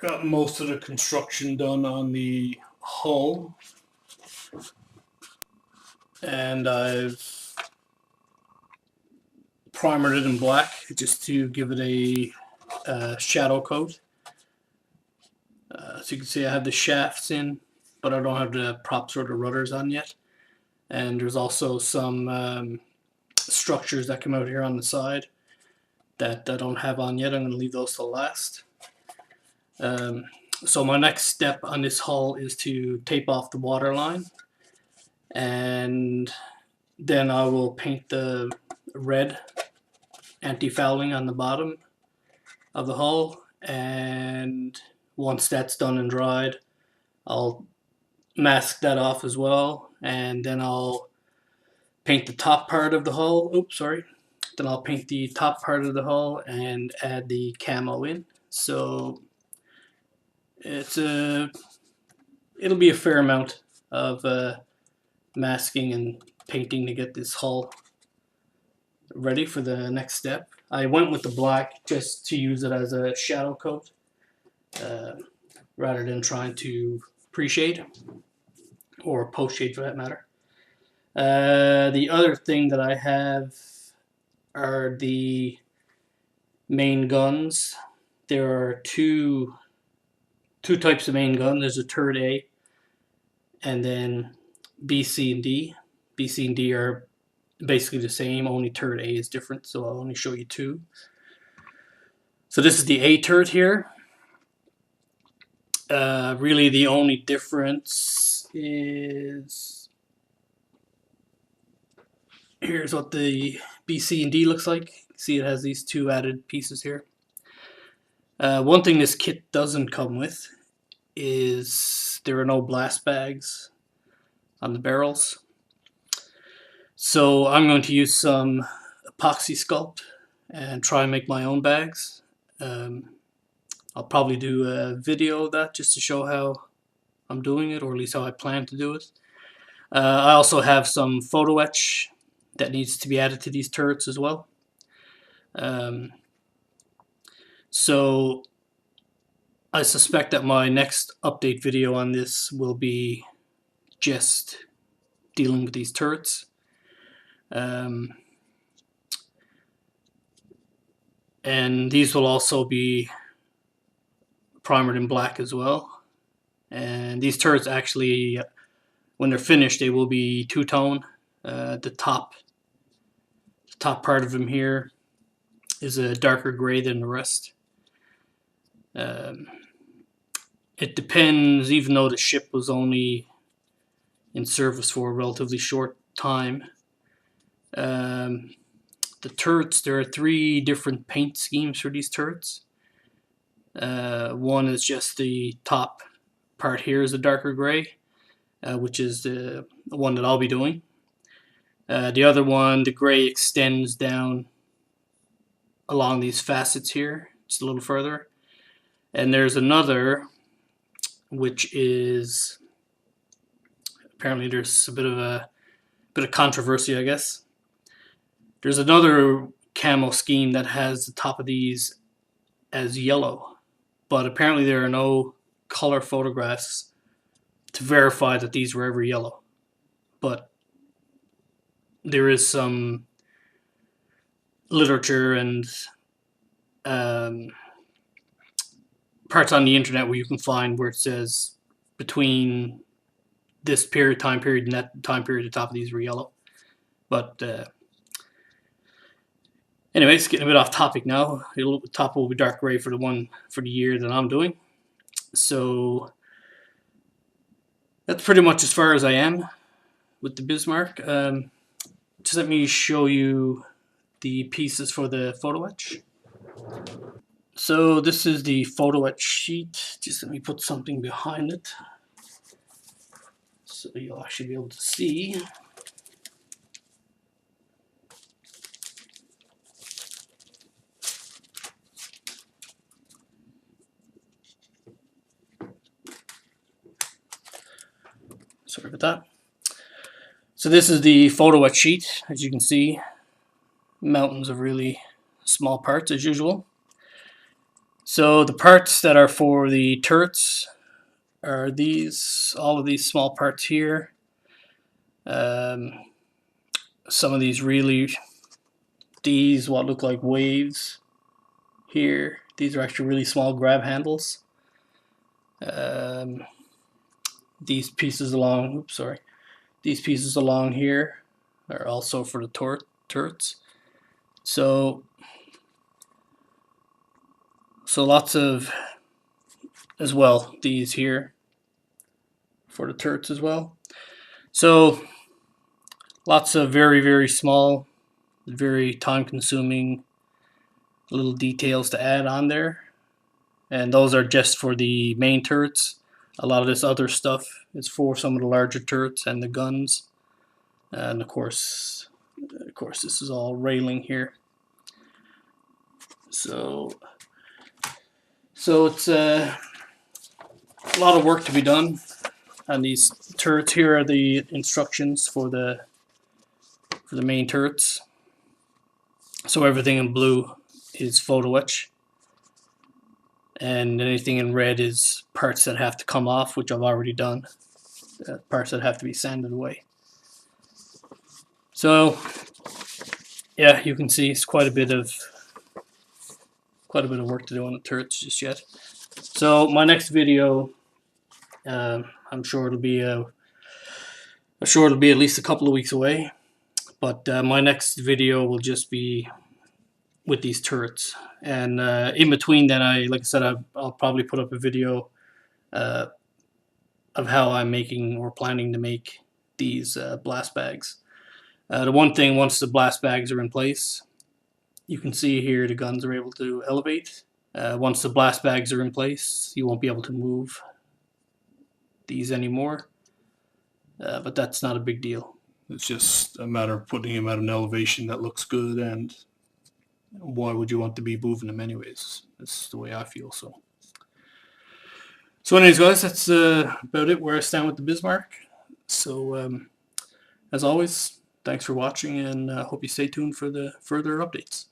got most of the construction done on the hull, and I've primered it in black just to give it a shadow coat. So you can see I have the shafts in, but I don't have the props or the rudders on yet. And there's also some structures that come out here on the side that I don't have on yet. I'm going to leave those till last. So my next step on this hull is to tape off the waterline, and then I will paint the red anti-fouling on the bottom of the hull, and once that's done and dried, I'll mask that off as well, and then I'll paint the top part of the hull. Then I'll paint the top part of the hull and add the camo in. So it'll be a fair amount of masking and painting to get this hull ready for the next step. I went with the black just to use it as a shadow coat rather than trying to pre-shade or post-shade for that matter. The other thing that I have are the main guns. There are two types of main gun. There's a turret A and then B, C, and D. B, C, and D are basically the same, only turret A is different, so I'll only show you two. So this is the A turret here. Really the only difference is here's what the B, C, and D looks like. See, it has these two added pieces here. One thing this kit doesn't come with is there are no blast bags on the barrels. So I'm going to use some epoxy sculpt and try and make my own bags. I'll probably do a video of that just to show how I'm doing it, or at least how I plan to do it. I also have some photo etch that needs to be added to these turrets as well. So I suspect that my next update video on this will be just dealing with these turrets. And these will also be primered in black as well. And these turrets actually, when they're finished, they will be two-tone. The top part of them here is a darker gray than the rest. It depends, even though the ship was only in service for a relatively short time. The turrets, there are 3 different paint schemes for these turrets. One is just the top part here is a darker gray, which is the one that I'll be doing. The other one, the gray extends down along these facets here, just a little further. And there's another, which is, apparently there's a bit of controversy, I guess. There's another camo scheme that has the top of these as yellow, but apparently there are no color photographs to verify that these were ever yellow. But there is some literature and parts on the internet where you can find where it says between this time period and that time period the top of these were yellow. But anyways, getting a bit off topic now. The top will be dark gray for the year that I'm doing. So that's pretty much as far as I am with the Bismarck. Just let me show you the pieces for the photo etch. So this is the photo etch sheet. Just let me put something behind it so you'll actually be able to see. Sorry about that. So this is the photo etch sheet. As you can see, mountains of really small parts as usual. So the parts that are for the turrets are these, all of these small parts here. Some of these what look like waves here. These are actually really small grab handles. These pieces along, these pieces along here are also for the turrets. So lots of, as well, these here for the turrets as well. So lots of very, very small, very time consuming little details to add on there. And those are just for the main turrets. A lot of this other stuff is for some of the larger turrets and the guns. And of course, this is all railing here. So it's a lot of work to be done. And these turrets here are the instructions for the main turrets. So everything in blue is photo etch, and anything in red is parts that have to come off, which I've already done. Parts that have to be sanded away. So yeah, you can see it's quite a bit of work to do on the turrets just yet. So my next video, I'm sure it'll be at least a couple of weeks away. But my next video will just be with these turrets, and in between then, like I said, I'll probably put up a video of how I'm making or planning to make these blast bags. The one thing, once the blast bags are in place, you can see here the guns are able to elevate. Once the blast bags are in place, you won't be able to move these anymore, but that's not a big deal. It's just a matter of putting them at an elevation that looks good, and why would you want to be moving them anyways? That's the way I feel. So anyways, guys, that's about it where I stand with the Bismarck. So as always, thanks for watching, and hope you stay tuned for the further updates.